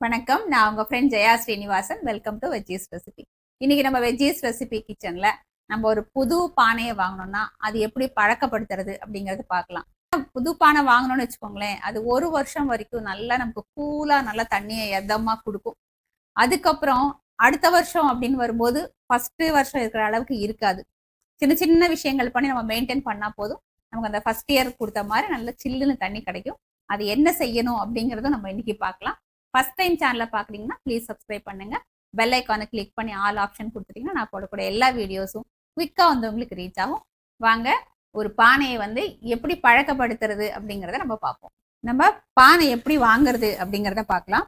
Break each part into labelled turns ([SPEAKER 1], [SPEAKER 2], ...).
[SPEAKER 1] வணக்கம். நான் உங்க friend Jaya Srinivasan. Welcome to veggies recipe. இன்னைக்கு நம்ம வெஜ்ஜீஸ் ரெசிபி கிச்சன்ல நம்ம ஒரு புது பானையை வாங்கணும்னா அது எப்படி பழக்கப்படுத்துறது அப்படிங்கறது பார்க்கலாம். புது பானை வாங்கணும்னு வச்சுக்கோங்களேன், அது ஒரு வருஷம் வரைக்கும் நல்லா நமக்கு கூலா நல்லா தண்ணியை எதமா கொடுக்கும். அதுக்கப்புறம் அடுத்த வருஷம் அப்படின்னு வரும்போது ஃபர்ஸ்ட் வருஷம் இருக்கிற அளவுக்கு இருக்காது. சின்ன சின்ன விஷயங்கள் பண்ணி நம்ம மெயின்டைன் பண்ணா போதும், நமக்கு அந்த ஃபர்ஸ்ட் இயர் கொடுத்த மாதிரி நல்ல சில்லுன்னு தண்ணி கிடைக்கும். அது என்ன செய்யணும் அப்படிங்கறத நம்ம இன்னைக்கு பார்க்கலாம். ஃபர்ஸ்ட் டைம் சேனலை பார்க்குறீங்கன்னா ப்ளீஸ் சப்ஸ்கிரைப் பண்ணுங்க. பெல் ஐக்கானை கிளிக் பண்ணி ஆல் ஆப்ஷன் கொடுத்துட்டீங்கன்னா நான் போடக்கூடிய எல்லா வீடியோஸும் குவிக்காக வந்து உங்களுக்கு ரீச் ஆகும். வாங்க ஒரு பானையை வந்து எப்படி பழக்கப்படுத்துறது அப்படிங்கிறத நம்ம பார்ப்போம். நம்ம பானை எப்படி வாங்குறது அப்படிங்கிறத பார்க்கலாம்.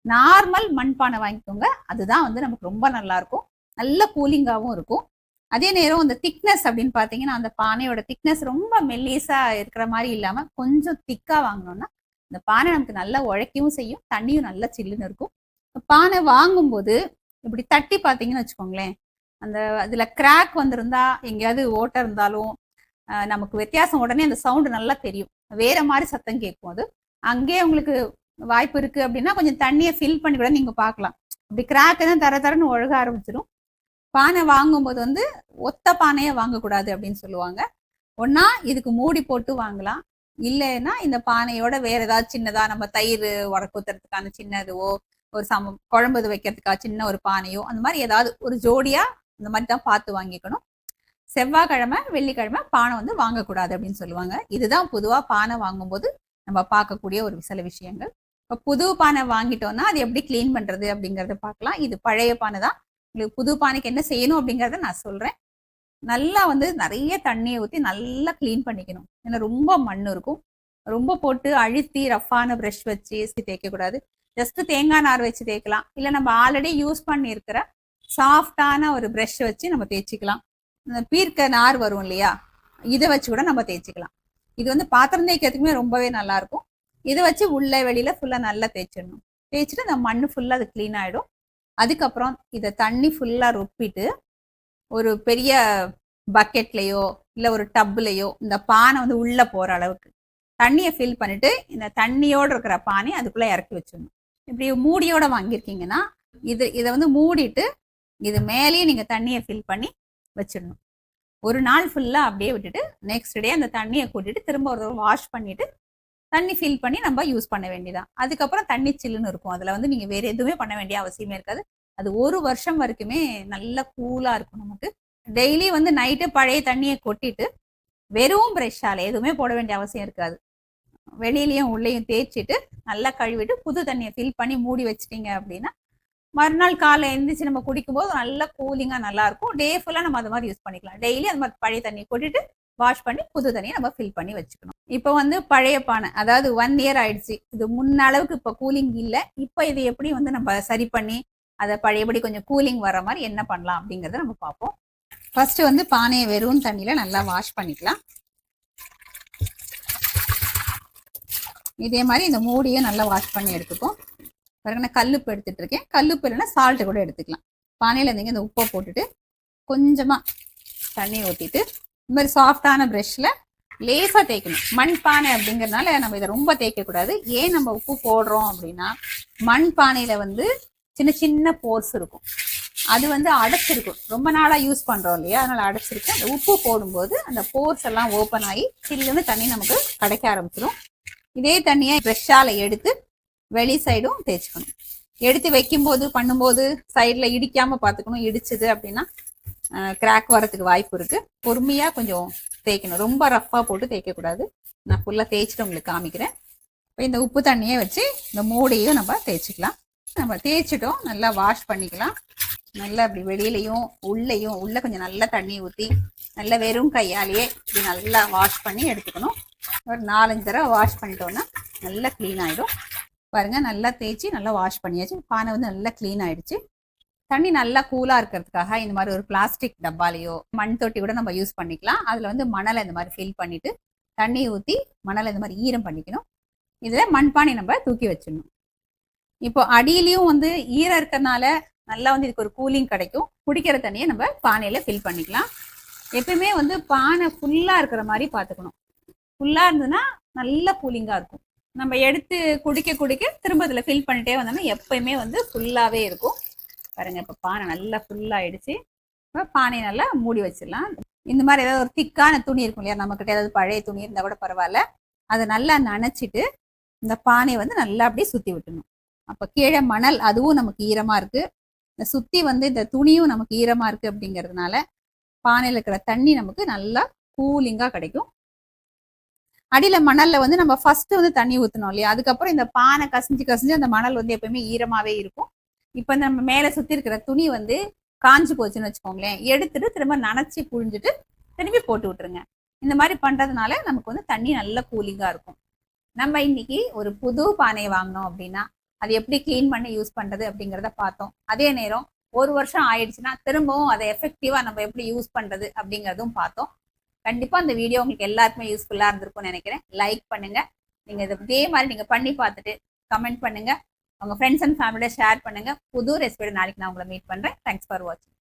[SPEAKER 1] நார்மல் மண்பானை வாங்கிக்கோங்க, அதுதான் வந்து நமக்கு ரொம்ப நல்லா இருக்கும், நல்ல கூலிங்காகவும் இருக்கும். அதே நேரம் அந்த திக்னஸ் அப்படின்னு பார்த்தீங்கன்னா அந்த பானையோட திக்னஸ் ரொம்ப மெல்லிஸா இருக்கிற மாதிரி இல்லாமல் கொஞ்சம் திக்காக வாங்கினோம்னா இந்த பானை நமக்கு நல்லா உழைக்கவும் செய்யும், தண்ணியும் நல்லா சில்லுன்னு இருக்கும். பானை வாங்கும்போது இப்படி தட்டி பார்த்தீங்கன்னு வச்சுக்கோங்களேன், அந்த அதில் கிராக் வந்திருந்தா எங்கேயாவது ஓட்டை இருந்தாலும் நமக்கு வித்தியாசம் உடனே அந்த சவுண்டு நல்லா தெரியும், வேற மாதிரி சத்தம் கேட்கும். அது அங்கேயே உங்களுக்கு வாய்ப்பு இருக்கு அப்படின்னா கொஞ்சம் தண்ணியை ஃபில் பண்ணி கூட நீங்க பார்க்கலாம். இப்படி கிராக் தான் தரன்னு ஒழுக ஆரம்பிச்சிடும். பானை வாங்கும்போது வந்து ஒத்த பானையை வாங்கக்கூடாது அப்படின்னு சொல்லுவாங்க. ஒன்னா இதுக்கு மூடி போட்டு வாங்கலாம், இல்லைன்னா இந்த பானையோட வேற ஏதாவது சின்னதா நம்ம தயிர் உரக்குத்துறதுக்கான சின்னதுவோ ஒரு குழம்பு வைக்கிறதுக்காக சின்ன ஒரு பானையோ அந்த மாதிரி ஏதாவது ஒரு ஜோடியா இந்த மாதிரி தான் பார்த்து வாங்கிக்கணும். செவ்வாய்க்கிழமை வெள்ளிக்கிழமை பானை வந்து வாங்கக்கூடாது அப்படின்னு சொல்லுவாங்க. இதுதான் பொதுவா பானை வாங்கும்போது நம்ம பார்க்கக்கூடிய ஒரு சில விஷயங்கள். இப்போ புது பானை வாங்கிட்டோம்னா அது எப்படி கிளீன் பண்றது அப்படிங்கறத பார்க்கலாம். இது பழைய பானை தான். உங்களுக்கு புது பானைக்கு என்ன செய்யணும் அப்படிங்கறத நான் சொல்றேன். நல்லா வந்து நிறைய தண்ணியை ஊற்றி நல்லா கிளீன் பண்ணிக்கணும். ஏன்னா ரொம்ப மண் இருக்கும். ரொம்ப போட்டு அழுத்தி ரஃப்பான ப்ரஷ் வச்சு தேய்க்கக்கூடாது. ஜஸ்ட் தேங்காய் நார் வச்சு தேய்க்கலாம், இல்லை நம்ம ஆல்ரெடி யூஸ் பண்ணியிருக்கிற சாஃப்டான ஒரு ப்ரஷ் வச்சு நம்ம தேய்ச்சிக்கலாம். பீர்க்க நார் வரும் இல்லையா, இதை வச்சு கூட நம்ம தேய்ச்சிக்கலாம். இது வந்து பாத்திரம் தேய்க்கிறதுக்குமே ரொம்பவே நல்லா இருக்கும். இதை வச்சு உள்ள வெளியில ஃபுல்லா நல்லா தேய்ச்சிடணும். தேய்ச்சிட்டு அந்த மண் ஃபுல்லா அது கிளீன் ஆயிடும். அதுக்கப்புறம் இதை தண்ணி ஃபுல்லா ரொப்பிட்டு ஒரு பெரிய பக்கெட்லயோ இல்லை ஒரு டப்புலையோ இந்த பானை வந்து உள்ள போற அளவுக்கு தண்ணியை ஃபில் பண்ணிட்டு இந்த தண்ணியோடு இருக்கிற பானை அதுக்குள்ள இறக்கி வச்சிடணும். இப்படி மூடியோட வாங்கியிருக்கீங்கன்னா இதை வந்து மூடிட்டு இது மேலேயே நீங்க தண்ணியை ஃபில் பண்ணி வச்சிடணும். ஒரு நாள் ஃபுல்லா அப்படியே விட்டுட்டு நெக்ஸ்ட் டே அந்த தண்ணியை கூட்டிட்டு திரும்ப ஒரு வாஷ் பண்ணிட்டு தண்ணி ஃபில் பண்ணி நம்ம யூஸ் பண்ண வேண்டியதான். அதுக்கப்புறம் தண்ணி சில்லுன்னு இருக்கும். அதுல வந்து நீங்க வேற எதுவுமே பண்ண வேண்டிய அவசியமே இருக்காது. அது ஒரு வருஷம் வரைக்குமே நல்ல கூலா இருக்கும். நமக்கு டெய்லி வந்து நைட்டு பழைய தண்ணியை கொட்டிட்டு வெறும் ப்ரெஷ்ஷால எதுவுமே போட வேண்டிய அவசியம் இருக்காது. வெளியிலையும் உள்ளேயும் தேய்ச்சிட்டு நல்லா கழுவிட்டு புது தண்ணியை ஃபில் பண்ணி மூடி வச்சிட்டீங்க அப்படின்னா மறுநாள் காலை எழுந்திரிச்சு நம்ம குடிக்கும் போது நல்லா கூலிங்கா நல்லா இருக்கும். டே ஃபுல்லா நம்ம அது மாதிரி யூஸ் பண்ணிக்கலாம். டெய்லி அது மாதிரி பழைய தண்ணியை கொட்டிட்டு வாஷ் பண்ணி புது தண்ணியை நம்ம ஃபில் பண்ணி வச்சுக்கணும். இப்போ வந்து பழைய பானை, அதாவது 1 இயர் ஆயிடுச்சு, இது முன்ன அளவுக்கு இப்போ கூலிங் இல்லை. இப்போ இது எப்படி வந்து நம்ம சரி பண்ணி அதை பழையபடி கொஞ்சம் கூலிங் வர மாதிரி என்ன பண்ணலாம் அப்படிங்கறத நம்ம பார்ப்போம். ஃபர்ஸ்ட் வந்து பானையை வெறும் தண்ணியில நல்லா வாஷ் பண்ணிக்கலாம். இதே மாதிரி இந்த மூடியும் நல்லா வாஷ் பண்ணி எடுத்துப்போம். பாருங்க, நான் கல்லுப்பு எடுத்துட்டு இருக்கேன். கல்லுப்பு இல்லைன்னா சால்ட்டு கூட எடுத்துக்கலாம். பானையில இருந்தீங்க இந்த உப்பை போட்டுட்டு கொஞ்சமா தண்ணி ஊற்றிட்டு இந்த மாதிரி சாஃப்டான ப்ரஷ்ல லேசா தேய்க்கணும். மண் பானை அப்படிங்கறதுனால நம்ம இதை ரொம்ப தேய்க்க கூடாது. ஏன் நம்ம உப்பு போடுறோம் அப்படின்னா மண் பானையில வந்து சின்ன சின்ன போர்ஸ் இருக்கும், அது வந்து அடைச்சிருக்கும். ரொம்ப நாளா யூஸ் பண்றோம் இல்லையா, அதனால அடைச்சிருக்கும். அந்த உப்பு போடும்போது அந்த போர்ஸ் எல்லாம் ஓப்பன் ஆகி சில்லுன்னு தண்ணி நமக்கு கிடைக்க ஆரம்பிச்சிடும். இதே தண்ணியை ப்ரெஷ்ஷால எடுத்து வெளி சைடும் தேய்ச்சிக்கணும். எடுத்து வைக்கும்போது பண்ணும்போது சைட்ல இடிக்காம பார்த்துக்கணும். இடிச்சுது அப்படின்னா கிராக் வரதுக்கு வாய்ப்பு இருக்கு. பொறுமையா கொஞ்சம் தேய்க்கணும், ரொம்ப ரஃப்பா போட்டு தேய்க்க கூடாது. நான் ஃபுல்லா தேய்ச்சிட்டு உங்களுக்கு காமிக்கிறேன். இப்போ இந்த உப்பு தண்ணியை வச்சு இந்த மூடியும் நம்ம தேய்ச்சிக்கலாம். நம்ம தேய்ச்சிட்டோம், நல்லா வாஷ் பண்ணிக்கலாம். நல்லா அப்படி வெளியிலையும் உள்ளேயும் உள்ள கொஞ்சம் நல்லா தண்ணி ஊற்றி நல்லா வெறும் கையாலேயே இப்படி நல்லா வாஷ் பண்ணி எடுத்துக்கணும். ஒரு 4-5 தடவை வாஷ் பண்ணிட்டோம்னா நல்லா க்ளீன் ஆகிடும். பாருங்க, நல்லா தேய்ச்சி நல்லா வாஷ் பண்ணியாச்சு. பானை வந்து நல்லா க்ளீன் ஆயிடுச்சு. தண்ணி நல்லா கூலாக இருக்கிறதுக்காக இந்த மாதிரி ஒரு பிளாஸ்டிக் டப்பாலையோ மண் தொட்டி கூட நம்ம யூஸ் பண்ணிக்கலாம். அதில் வந்து மணலை இந்த மாதிரி ஃபில் பண்ணிட்டு தண்ணி ஊற்றி மணலை இந்த மாதிரி ஈரம் பண்ணிக்கணும். இதில் மண்பானை நம்ம தூக்கி வச்சிடணும். இப்போ அடியிலையும் வந்து ஈரம் இருக்கிறதுனால நல்லா வந்து இதுக்கு ஒரு கூலிங் கிடைக்கும். குடிக்கிற தண்ணியை நம்ம பானையில ஃபில் பண்ணிக்கலாம். எப்பயுமே வந்து பானை ஃபுல்லா இருக்கிற மாதிரி பார்த்துக்கணும். ஃபுல்லா இருந்ததுன்னா நல்ல கூலிங்கா இருக்கும். நம்ம எடுத்து குடிக்க குடிக்க திரும்ப அதில் ஃபில் பண்ணிட்டே வந்தோம்னா எப்பயுமே வந்து ஃபுல்லாகவே இருக்கும். பாருங்கள், இப்போ பானை நல்லா ஃபுல்லாகிடுச்சு. இப்போ பானையை நல்லா மூடி வச்சிடலாம். இந்த மாதிரி ஏதாவது ஒரு திக்கான துணி இருக்கும் இல்லையா, நம்மக்கிட்ட ஏதாவது பழைய துணி இருந்தால் கூட பரவாயில்ல, அதை நல்லா நனைச்சிட்டு இந்த பானையை வந்து நல்லா அப்படியே சுற்றி விட்டுணும். அப்போ கீழே மணல் அதுவும் நமக்கு ஈரமாக இருக்குது, இந்த சுற்றி வந்து இந்த துணியும் நமக்கு ஈரமாக இருக்குது. அப்படிங்கிறதுனால பானையில் இருக்கிற தண்ணி நமக்கு நல்லா கூலிங்காக கிடைக்கும். அடியில் மணலில் வந்து நம்ம ஃபர்ஸ்ட் வந்து தண்ணி ஊற்றணும் இல்லையா, அதுக்கப்புறம் இந்த பானை கசிஞ்சு கசிஞ்சு அந்த மணல் வந்து எப்பயுமே ஈரமாகவே இருக்கும். இப்போ நம்ம மேலே சுற்றி இருக்கிற துணி வந்து காஞ்சு போச்சுன்னு வச்சுக்கோங்களேன், எடுத்துட்டு திரும்ப நனைச்சி புழிஞ்சிட்டு திரும்பி போட்டு விட்டுருங்க. இந்த மாதிரி பண்ணுறதுனால நமக்கு வந்து தண்ணி நல்ல கூலிங்காக இருக்கும். நம்ம இன்னைக்கு ஒரு புது பானையை வாங்கினோம் அப்படின்னா அது எப்படி கிளீன் பண்ணி யூஸ் பண்ணுறது அப்படிங்கிறத பார்த்தோம். அதே நேரம் 1 வருஷம் ஆயிடுச்சுன்னா திரும்பவும் அதை எஃபெக்டிவாக நம்ம எப்படி யூஸ் பண்ணுறது அப்படிங்கிறதும் பார்த்தோம். கண்டிப்பாக இந்த வீடியோ உங்களுக்கு எல்லாருக்குமே யூஸ்ஃபுல்லாக இருந்திருக்கும்னு நினைக்கிறேன். லைக் பண்ணுங்கள். நீங்கள் இதே மாதிரி நீங்கள் பண்ணி பார்த்துட்டு கமெண்ட் பண்ணுங்கள். உங்கள் ஃப்ரெண்ட்ஸ் அண்ட் ஃபேமிலியோட ஷேர் பண்ணுங்கள். புது ரெசிபியோட நாளைக்கு நான் உங்களை மீட் பண்ணுறேன். தேங்க்ஸ் ஃபார் வாட்சிங்.